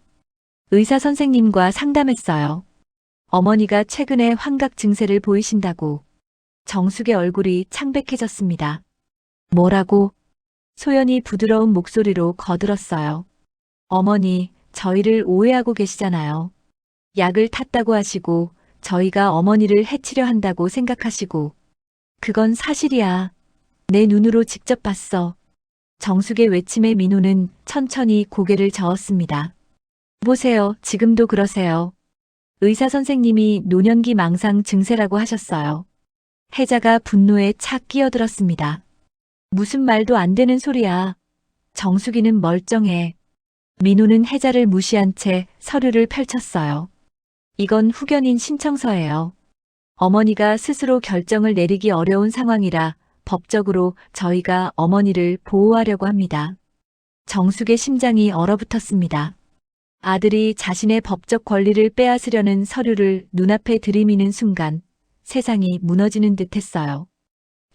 의사 선생님과 상담했어요. 어머니가 최근에 환각 증세를 보이신다고. 정숙의 얼굴이 창백해졌습니다. 뭐라고? 소연이 부드러운 목소리로 거들었어요. 어머니, 저희를 오해하고 계시잖아요. 약을 탔다고 하시고 저희가 어머니를 해치려 한다고 생각하시고. 그건 사실이야. 내 눈으로 직접 봤어. 정숙의 외침에 민호는 천천히 고개를 저었습니다. 보세요, 지금도 그러세요. 의사 선생님이 노년기 망상 증세라고 하셨어요. 혜자가 분노에 착 끼어들었습니다. 무슨 말도 안 되는 소리야. 정숙이는 멀쩡해. 민호는 혜자를 무시한 채 서류를 펼쳤어요. 이건 후견인 신청서예요. 어머니가 스스로 결정을 내리기 어려운 상황이라 법적으로 저희가 어머니를 보호하려고 합니다. 정숙의 심장이 얼어붙었습니다. 아들이 자신의 법적 권리를 빼앗으려는 서류를 눈앞에 들이미는 순간 세상이 무너지는 듯 했어요.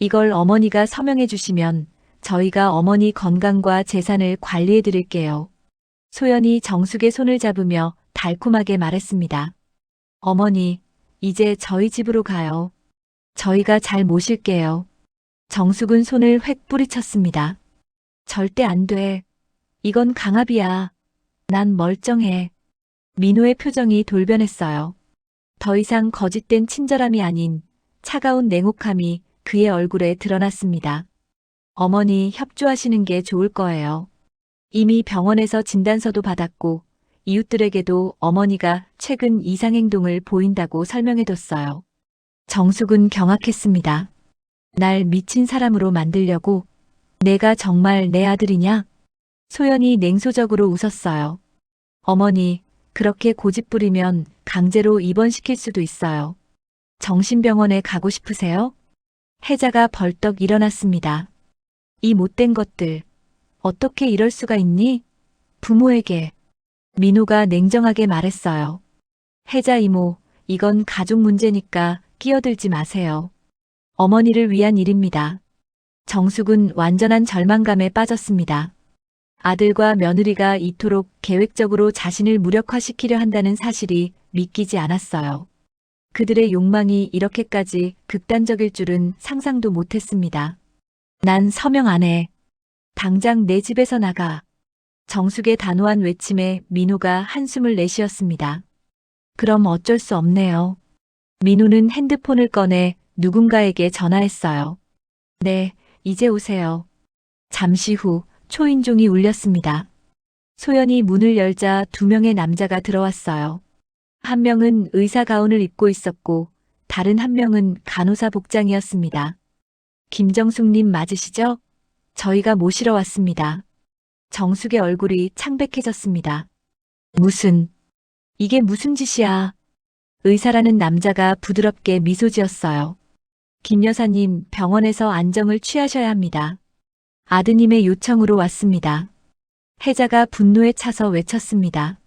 이걸 어머니가 서명해 주시면 저희가 어머니 건강과 재산을 관리해 드릴게요. 소연이 정숙의 손을 잡으며 달콤하게 말했습니다. 어머니, 이제 저희 집으로 가요. 저희가 잘 모실게요. 정숙은 손을 획 뿌리쳤습니다. 절대 안 돼. 이건 강압이야. 난 멀쩡해. 민호의 표정이 돌변했어요. 더 이상 거짓된 친절함이 아닌 차가운 냉혹함이 그의 얼굴에 드러났습니다. 어머니 협조하시는 게 좋을 거예요. 이미 병원에서 진단서도 받았고 이웃들에게도 어머니가 최근 이상행동을 보인다고 설명해뒀어요. 정숙은 경악했습니다. 날 미친 사람으로 만들려고? 내가 정말 내 아들이냐? 소연이 냉소적으로 웃었어요. 어머니, 그렇게 고집부리면 강제로 입원시킬 수도 있어요. 정신병원에 가고 싶으세요? 혜자가 벌떡 일어났습니다. 이 못된 것들, 어떻게 이럴 수가 있니? 부모에게. 민호가 냉정하게 말했어요. 혜자 이모, 이건 가족 문제니까 끼어들지 마세요. 어머니를 위한 일입니다. 정숙은 완전한 절망감에 빠졌습니다. 아들과 며느리가 이토록 계획적으로 자신을 무력화시키려 한다는 사실이 믿기지 않았어요. 그들의 욕망이 이렇게까지 극단적일 줄은 상상도 못했습니다. 난 서명 안 해. 당장 내 집에서 나가. 정숙의 단호한 외침에 민호가 한숨을 내쉬었습니다. 그럼 어쩔 수 없네요. 민호는 핸드폰을 꺼내 누군가에게 전화했어요. 네, 이제 오세요. 잠시 후 초인종이 울렸습니다. 소연이 문을 열자 두 명의 남자가 들어왔어요. 한 명은 의사 가운을 입고 있었고 다른 한 명은 간호사 복장이었습니다. 김정숙님 맞으시죠? 저희가 모시러 왔습니다. 정숙의 얼굴이 창백해졌습니다. 이게 무슨 짓이야? 의사라는 남자가 부드럽게 미소 지었어요. 김 여사님, 병원에서 안정을 취하셔야 합니다. 아드님의 요청으로 왔습니다. 혜자가 분노에 차서 외쳤습니다.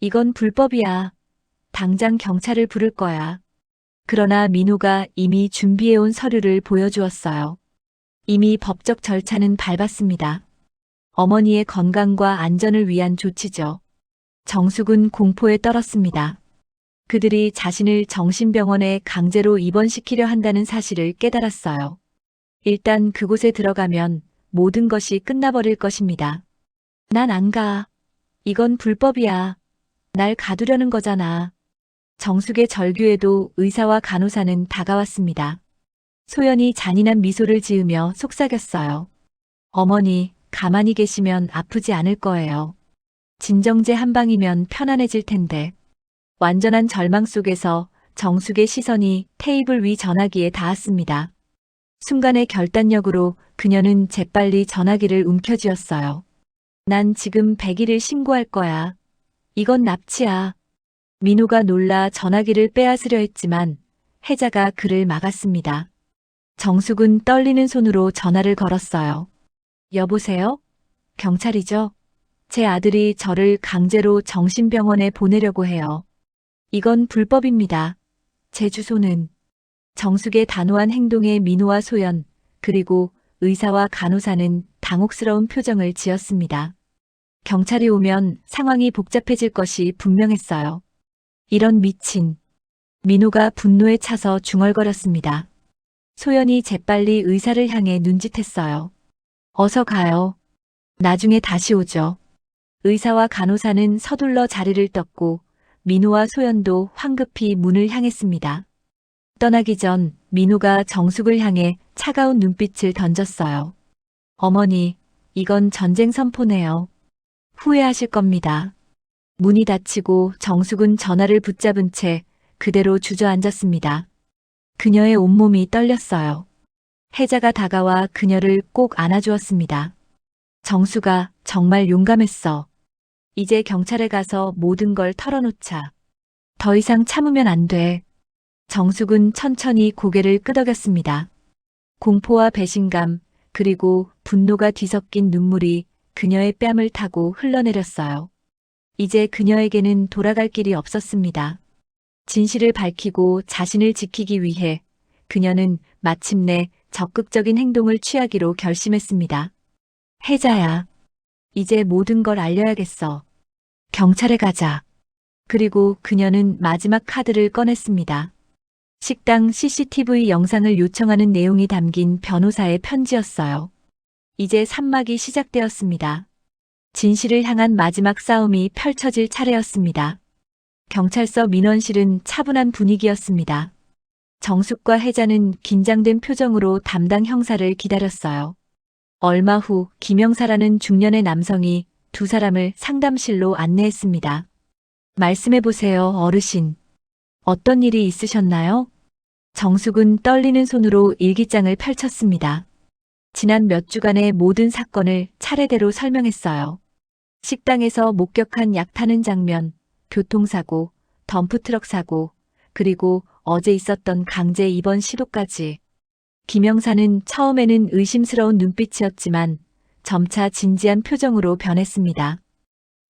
이건 불법이야. 당장 경찰을 부를 거야. 그러나 민호가 이미 준비해온 서류를 보여주었어요. 이미 법적 절차는 밟았습니다. 어머니의 건강과 안전을 위한 조치죠. 정숙은 공포에 떨었습니다. 그들이 자신을 정신병원에 강제로 입원시키려 한다는 사실을 깨달았어요. 일단 그곳에 들어가면 모든 것이 끝나버릴 것입니다. 난 안 가. 이건 불법이야. 날 가두려는 거잖아. 정숙의 절규에도 의사와 간호사는 다가왔습니다. 소연이 잔인한 미소를 지으며 속삭였어요. 어머니, 가만히 계시면 아프지 않을 거예요. 진정제 한 방이면 편안해질 텐데. 완전한 절망 속에서 정숙의 시선이 테이블 위 전화기에 닿았습니다. 순간의 결단력으로 그녀는 재빨리 전화기를 움켜쥐었어요. 난 지금 100일을 신고할 거야. 이건 납치야. 민호가 놀라 전화기를 빼앗으려 했지만 혜자가 그를 막았습니다. 정숙은 떨리는 손으로 전화를 걸었어요. 여보세요? 경찰이죠? 제 아들이 저를 강제로 정신병원에 보내려고 해요. 이건 불법입니다. 제 주소는. 정숙의 단호한 행동에 민호와 소연, 그리고 의사와 간호사는 당혹스러운 표정을 지었습니다. 경찰이 오면 상황이 복잡해질 것이 분명했어요. 이런 미친. 민호가 분노에 차서 중얼거렸습니다. 소연이 재빨리 의사를 향해 눈짓했어요. 어서 가요. 나중에 다시 오죠. 의사와 간호사는 서둘러 자리를 떴고 민호와 소연도 황급히 문을 향했습니다. 떠나기 전 민호가 정숙을 향해 차가운 눈빛을 던졌어요. 어머니, 이건 전쟁 선포네요. 후회하실 겁니다. 문이 닫히고 정숙은 전화를 붙잡은 채 그대로 주저앉았습니다. 그녀의 온몸이 떨렸어요. 혜자가 다가와 그녀를 꼭 안아주었습니다. 정숙아, 정말 용감했어. 이제 경찰에 가서 모든 걸 털어놓자. 더 이상 참으면 안 돼. 정숙은 천천히 고개를 끄덕였습니다. 공포와 배신감, 그리고 분노가 뒤섞인 눈물이 그녀의 뺨을 타고 흘러내렸어요. 이제 그녀에게는 돌아갈 길이 없었습니다. 진실을 밝히고 자신을 지키기 위해 그녀는 마침내 적극적인 행동을 취하기로 결심했습니다. 혜자야, 이제 모든 걸 알려야겠어. 경찰에 가자. 그리고 그녀는 마지막 카드를 꺼냈습니다. 식당 CCTV 영상을 요청하는 내용이 담긴 변호사의 편지였어요. 이제 산막이 시작되었습니다. 진실을 향한 마지막 싸움이 펼쳐질 차례였습니다. 경찰서 민원실은 차분한 분위기였습니다. 정숙과 혜자는 긴장된 표정으로 담당 형사를 기다렸어요. 얼마 후 김영사라는 중년의 남성이 두 사람을 상담실로 안내했습니다. 말씀해보세요, 어르신. 어떤 일이 있으셨나요? 정숙은 떨리는 손으로 일기장을 펼쳤습니다. 지난 몇 주간의 모든 사건을 차례대로 설명했어요. 식당에서 목격한 약 타는 장면, 교통사고, 덤프트럭 사고, 그리고 어제 있었던 강제 입원 시도까지. 김영사는 처음에는 의심스러운 눈빛이었지만 점차 진지한 표정으로 변했습니다.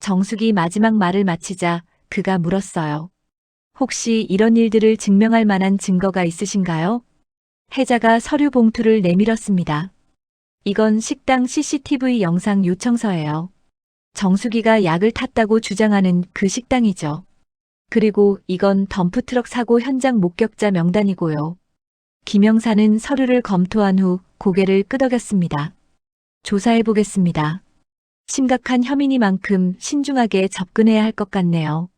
정숙이 마지막 말을 마치자 그가 물었어요. 혹시 이런 일들을 증명할 만한 증거가 있으신가요? 혜자가 서류 봉투를 내밀었습니다. 이건 식당 CCTV 영상 요청서예요. 정숙이가 약을 탔다고 주장하는 그 식당이죠. 그리고 이건 덤프트럭 사고 현장 목격자 명단이고요. 김영사는 서류를 검토한 후 고개를 끄덕였습니다. 조사해보겠습니다. 심각한 혐의니만큼 신중하게 접근해야 할 것 같네요.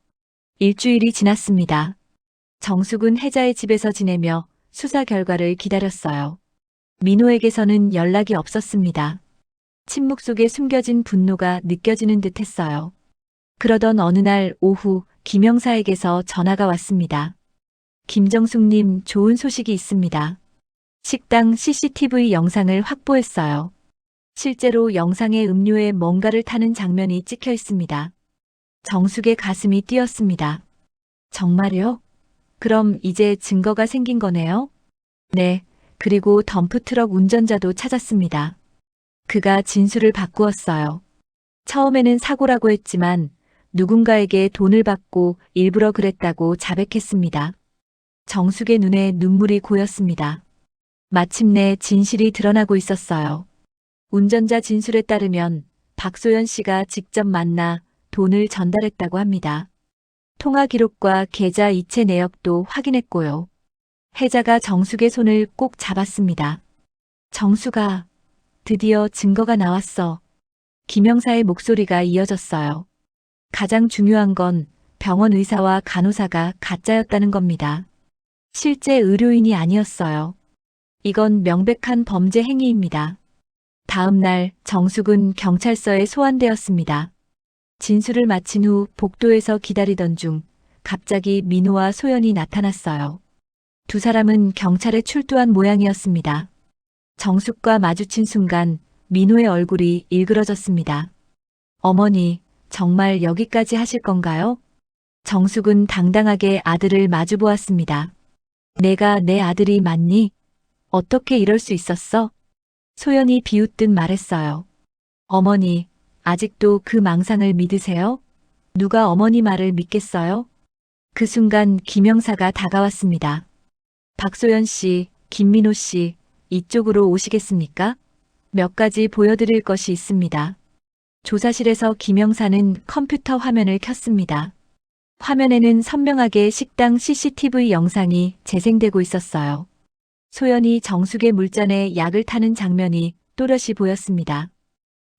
일주일이 지났습니다. 정숙은 혜자의 집에서 지내며 수사 결과를 기다렸어요. 민호에게서는 연락이 없었습니다. 침묵 속에 숨겨진 분노가 느껴지는 듯 했어요. 그러던 어느 날 오후 김영사에게서 전화가 왔습니다. 김정숙님, 좋은 소식이 있습니다. 식당 CCTV 영상을 확보했어요. 실제로 영상의 음료에 뭔가를 타는 장면이 찍혀 있습니다. 정숙의 가슴이 뛰었습니다. 정말요? 그럼 이제 증거가 생긴 거네요? 네, 그리고 덤프트럭 운전자도 찾았습니다. 그가 진술을 바꾸었어요. 처음에는 사고라고 했지만 누군가에게 돈을 받고 일부러 그랬다고 자백했습니다. 정숙의 눈에 눈물이 고였습니다. 마침내 진실이 드러나고 있었어요. 운전자 진술에 따르면 박소연 씨가 직접 만나 돈을 전달했다고 합니다. 통화 기록과 계좌 이체 내역도 확인했고요. 혜자가 정숙의 손을 꼭 잡았습니다. 정숙아, 드디어 증거가 나왔어. 김영사의 목소리가 이어졌어요. 가장 중요한 건 병원 의사와 간호사가 가짜였다는 겁니다. 실제 의료인이 아니었어요. 이건 명백한 범죄 행위입니다. 다음 날 정숙은 경찰서에 소환되었습니다. 진술을 마친 후 복도에서 기다리던 중 갑자기 민호와 소연이 나타났어요. 두 사람은 경찰에 출두한 모양이었습니다. 정숙과 마주친 순간 민호의 얼굴이 일그러졌습니다. 어머니, 정말 여기까지 하실 건가요? 정숙은 당당하게 아들을 마주보았습니다. 내가 내 아들이 맞니? 어떻게 이럴 수 있었어? 소연이 비웃듯 말했어요. 어머니, 아직도 그 망상을 믿으세요? 누가 어머니 말을 믿겠어요? 그 순간 김영사가 다가왔습니다. 박소연 씨, 김민호 씨, 이쪽으로 오시겠습니까? 몇 가지 보여드릴 것이 있습니다. 조사실에서 김영사는 컴퓨터 화면을 켰습니다. 화면에는 선명하게 식당 CCTV 영상이 재생되고 있었어요. 소연이 정숙의 물잔에 약을 타는 장면이 또렷이 보였습니다.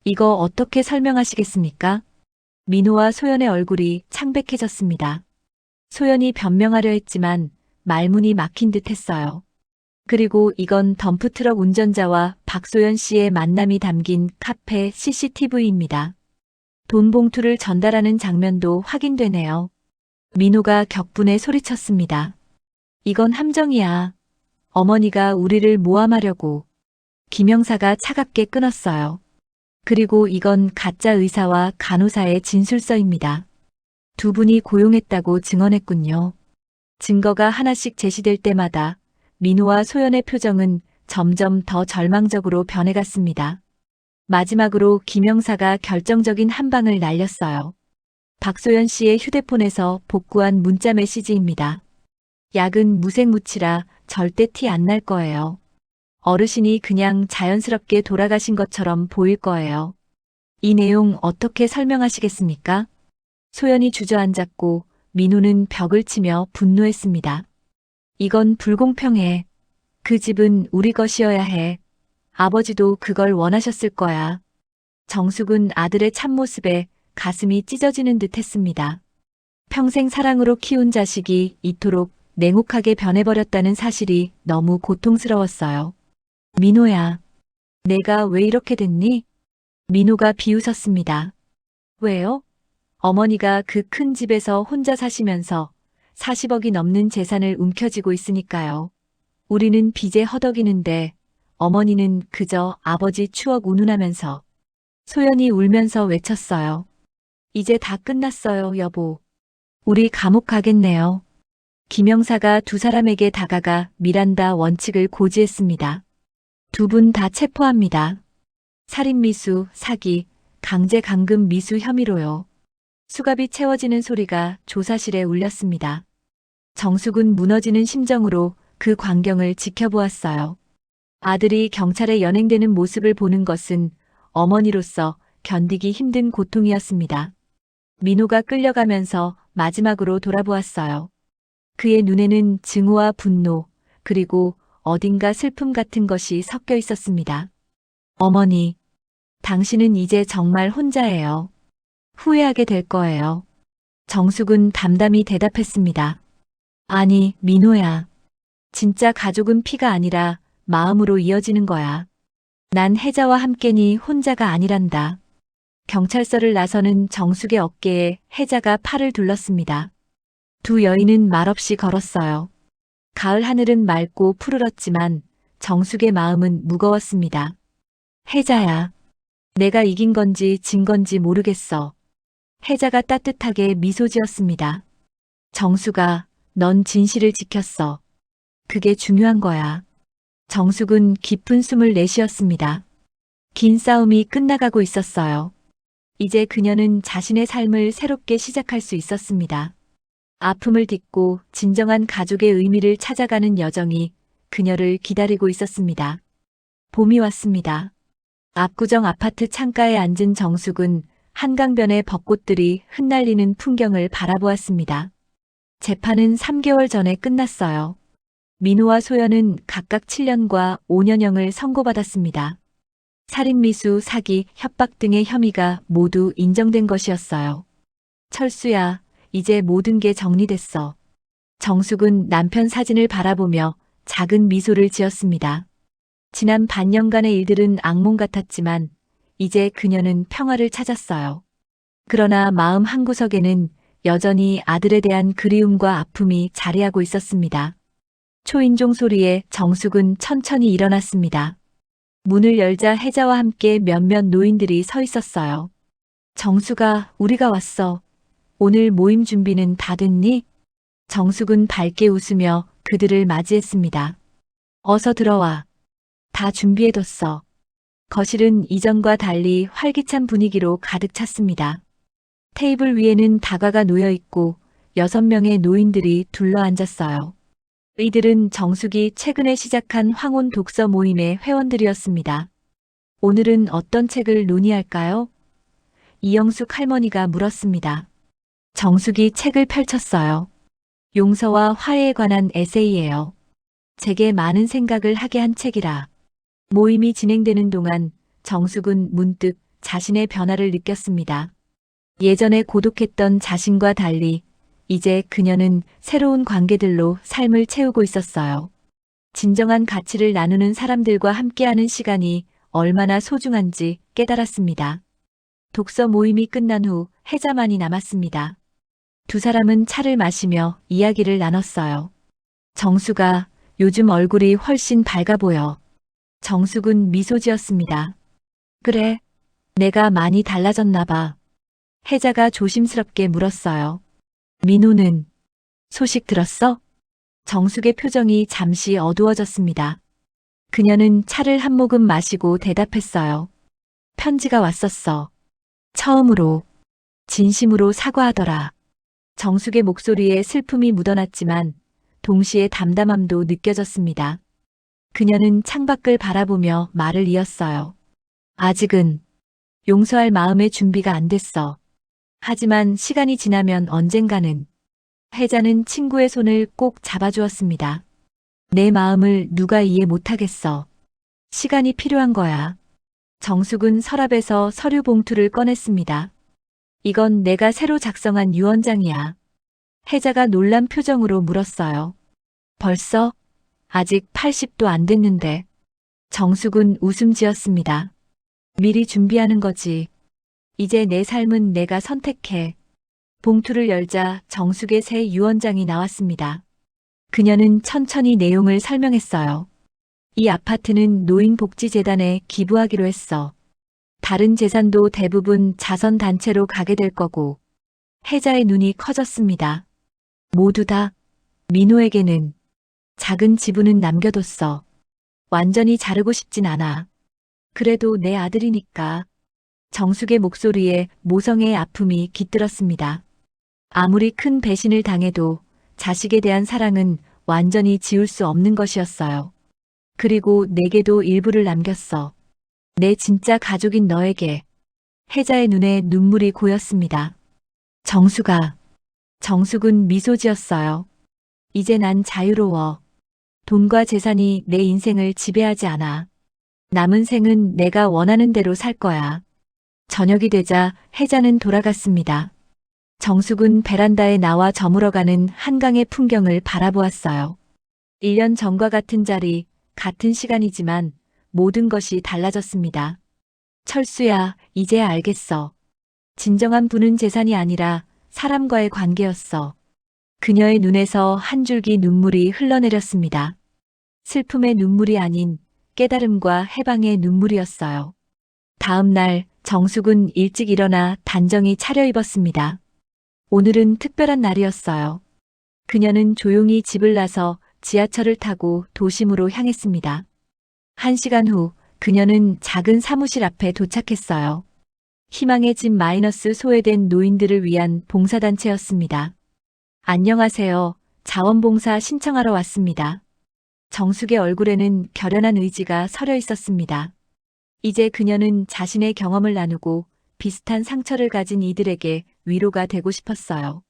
이거 어떻게 설명하시겠습니까? 민호와 소연의 얼굴이 창백해졌습니다. 소연이 변명하려 했지만 말문이 막힌 듯 했어요. 그리고 이건 덤프트럭 운전자와 박소연 씨의 만남이 담긴 카페 CCTV입니다. 돈 봉투를 전달하는 장면도 확인되네요. 민호가 격분에 소리쳤습니다. 이건 함정이야. 어머니가 우리를 모함하려고. 김영사가 차갑게 끊었어요. 그리고 이건 가짜 의사와 간호사의 진술서입니다. 두 분이 고용했다고 증언했군요. 증거가 하나씩 제시될 때마다 민호와 소연의 표정은 점점 더 절망적으로 변해갔습니다. 마지막으로 김영사가 결정적인 한 방을 날렸어요. 박소연 씨의 휴대폰에서 복구한 문자 메시지입니다. 약은 무색무취라 절대 티 안 날 거예요. 어르신이 그냥 자연스럽게 돌아가신 것처럼 보일 거예요. 이 내용 어떻게 설명하시겠습니까? 소연이 주저앉았고 민호는 벽을 치며 분노했습니다. 이건 불공평해. 그 집은 우리 것이어야 해. 아버지도 그걸 원하셨을 거야. 정숙은 아들의 참모습에 가슴이 찢어지는 듯 했습니다. 평생 사랑으로 키운 자식이 이토록 냉혹하게 변해버렸다는 사실이 너무 고통스러웠어요. 민호야, 내가 왜 이렇게 됐니? 민호가 비웃었습니다. 왜요? 어머니가 그 큰 집에서 혼자 사시면서 40억이 넘는 재산을 움켜쥐고 있으니까요. 우리는 빚에 허덕이는데 어머니는 그저 아버지 추억 운운하면서. 소연이 울면서 외쳤어요. 이제 다 끝났어요, 여보. 우리 감옥 가겠네요. 김영사가 두 사람에게 다가가 미란다 원칙을 고지했습니다. 두 분 다 체포합니다. 살인미수, 사기, 강제감금 미수 혐의로요. 수갑이 채워지는 소리가 조사실에 울렸습니다. 정숙은 무너지는 심정으로 그 광경을 지켜보았어요. 아들이 경찰에 연행되는 모습을 보는 것은 어머니로서 견디기 힘든 고통이었습니다. 민호가 끌려가면서 마지막으로 돌아보았어요. 그의 눈에는 증오와 분노, 그리고 어딘가 슬픔 같은 것이 섞여 있었습니다. 어머니, 당신은 이제 정말 혼자예요. 후회하게 될 거예요. 정숙은 담담히 대답했습니다. 아니, 민호야. 진짜 가족은 피가 아니라 마음으로 이어지는 거야. 난 혜자와 함께니 혼자가 아니란다. 경찰서를 나서는 정숙의 어깨에 혜자가 팔을 둘렀습니다. 두 여인은 말없이 걸었어요. 가을 하늘은 맑고 푸르렀지만 정숙의 마음은 무거웠습니다. 혜자야, 내가 이긴 건지 진 건지 모르겠어. 혜자가 따뜻하게 미소 지었습니다. 정숙아, 넌 진실을 지켰어. 그게 중요한 거야. 정숙은 깊은 숨을 내쉬었습니다. 긴 싸움이 끝나가고 있었어요. 이제 그녀는 자신의 삶을 새롭게 시작할 수 있었습니다. 아픔을 딛고 진정한 가족의 의미를 찾아가는 여정이 그녀를 기다리고 있었습니다. 봄이 왔습니다. 압구정 아파트 창가에 앉은 정숙은 한강변의 벚꽃들이 흩날리는 풍경을 바라보았습니다. 재판은 3개월 전에 끝났어요. 민호와 소연은 각각 7년과 5년형을 선고받았습니다. 살인미수, 사기, 협박 등의 혐의가 모두 인정된 것이었어요. 철수야, 이제 모든 게 정리됐어. 정숙은 남편 사진을 바라보며 작은 미소를 지었습니다. 지난 반년간의 일들은 악몽 같았지만 이제 그녀는 평화를 찾았어요. 그러나 마음 한구석에는 여전히 아들에 대한 그리움과 아픔이 자리하고 있었습니다. 초인종 소리에 정숙은 천천히 일어났습니다. 문을 열자 혜자와 함께 몇몇 노인들이 서 있었어요. 정숙아, 우리가 왔어. 오늘 모임 준비는 다 됐니? 정숙은 밝게 웃으며 그들을 맞이했습니다. 어서 들어와. 다 준비해뒀어. 거실은 이전과 달리 활기찬 분위기로 가득 찼습니다. 테이블 위에는 다과가 놓여 있고 6명의 노인들이 둘러앉았어요. 이들은 정숙이 최근에 시작한 황혼 독서 모임의 회원들이었습니다. 오늘은 어떤 책을 논의할까요? 이영숙 할머니가 물었습니다. 정숙이 책을 펼쳤어요. 용서와 화해에 관한 에세이예요. 제게 많은 생각을 하게 한 책이라. 모임이 진행되는 동안 정숙은 문득 자신의 변화를 느꼈습니다. 예전에 고독했던 자신과 달리 이제 그녀는 새로운 관계들로 삶을 채우고 있었어요. 진정한 가치를 나누는 사람들과 함께하는 시간이 얼마나 소중한지 깨달았습니다. 독서 모임이 끝난 후 혜자만이 남았습니다. 두 사람은 차를 마시며 이야기를 나눴어요. 정수가 요즘 얼굴이 훨씬 밝아 보여. 정숙은 미소 지었습니다. 그래, 내가 많이 달라졌나 봐. 혜자가 조심스럽게 물었어요. 민호는 소식 들었어? 정숙의 표정이 잠시 어두워졌습니다. 그녀는 차를 한 모금 마시고 대답했어요. 편지가 왔었어. 처음으로, 진심으로 사과하더라. 정숙의 목소리에 슬픔이 묻어났지만 동시에 담담함도 느껴졌습니다. 그녀는 창밖을 바라보며 말을 이었어요. 아직은 용서할 마음의 준비가 안 됐어. 하지만 시간이 지나면 언젠가는. 혜자는 친구의 손을 꼭 잡아주었습니다. 내 마음을 누가 이해 못하겠어. 시간이 필요한 거야. 정숙은 서랍에서 서류 봉투를 꺼냈습니다. 이건 내가 새로 작성한 유언장이야. 혜자가 놀란 표정으로 물었어요. 벌써? 아직 80도 안 됐는데. 정숙은 웃음 지었습니다. 미리 준비하는 거지. 이제 내 삶은 내가 선택해. 봉투를 열자 정숙의 새 유언장이 나왔습니다. 그녀는 천천히 내용을 설명했어요. 이 아파트는 노인복지재단에 기부하기로 했어. 다른 재산도 대부분 자선단체로 가게 될 거고. 혜자의 눈이 커졌습니다. 모두 다 민호에게는 작은 지분은 남겨뒀어. 완전히 자르고 싶진 않아. 그래도 내 아들이니까. 정숙의 목소리에 모성의 아픔이 깃들었습니다. 아무리 큰 배신을 당해도 자식에 대한 사랑은 완전히 지울 수 없는 것이었어요. 그리고 내게도 일부를 남겼어. 내 진짜 가족인 너에게. 혜자의 눈에 눈물이 고였습니다. 정숙아. 정숙은 미소 지었어요. 이제 난 자유로워. 돈과 재산이 내 인생을 지배하지 않아. 남은 생은 내가 원하는 대로 살 거야. 저녁이 되자 혜자는 돌아갔습니다. 정숙은 베란다에 나와 저물어가는 한강의 풍경을 바라보았어요. 1년 전과 같은 자리, 같은 시간이지만 모든 것이 달라졌습니다. 철수야, 이제야 알겠어. 진정한 부는 재산이 아니라 사람과의 관계였어. 그녀의 눈에서 한 줄기 눈물이 흘러내렸습니다. 슬픔의 눈물이 아닌 깨달음과 해방의 눈물이었어요. 다음 날 정숙은 일찍 일어나 단정히 차려입었습니다. 오늘은 특별한 날이었어요. 그녀는 조용히 집을 나서 지하철을 타고 도심으로 향했습니다. 1시간 후 그녀는 작은 사무실 앞에 도착했어요. 희망의 집 마이너스 소외된 노인들을 위한 봉사단체였습니다. 안녕하세요. 자원봉사 신청하러 왔습니다. 정숙의 얼굴에는 결연한 의지가 서려 있었습니다. 이제 그녀는 자신의 경험을 나누고 비슷한 상처를 가진 이들에게 위로가 되고 싶었어요.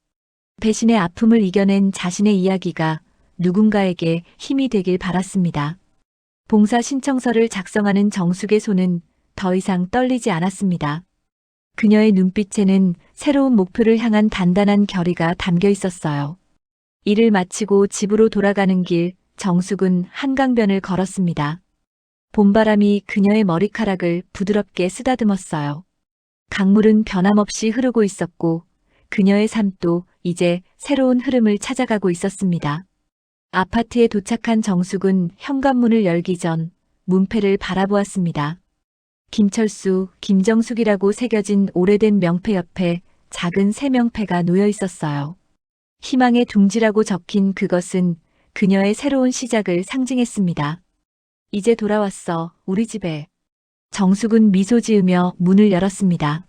배신의 아픔을 이겨낸 자신의 이야기가 누군가에게 힘이 되길 바랐습니다. 봉사 신청서를 작성하는 정숙의 손은 더 이상 떨리지 않았습니다. 그녀의 눈빛에는 새로운 목표를 향한 단단한 결의가 담겨 있었어요. 일을 마치고 집으로 돌아가는 길, 정숙은 한강변을 걸었습니다. 봄바람이 그녀의 머리카락을 부드럽게 쓰다듬었어요. 강물은 변함없이 흐르고 있었고 그녀의 삶도 이제 새로운 흐름을 찾아가고 있었습니다. 아파트에 도착한 정숙은 현관문을 열기 전 문패를 바라보았습니다. 김철수, 김정숙이라고 새겨진 오래된 명패 옆에 작은 세명패가 놓여 있었어요. 희망의 둥지라고 적힌 그것은 그녀의 새로운 시작을 상징했습니다. 이제 돌아왔어, 우리 집에. 정숙은 미소 지으며 문을 열었습니다.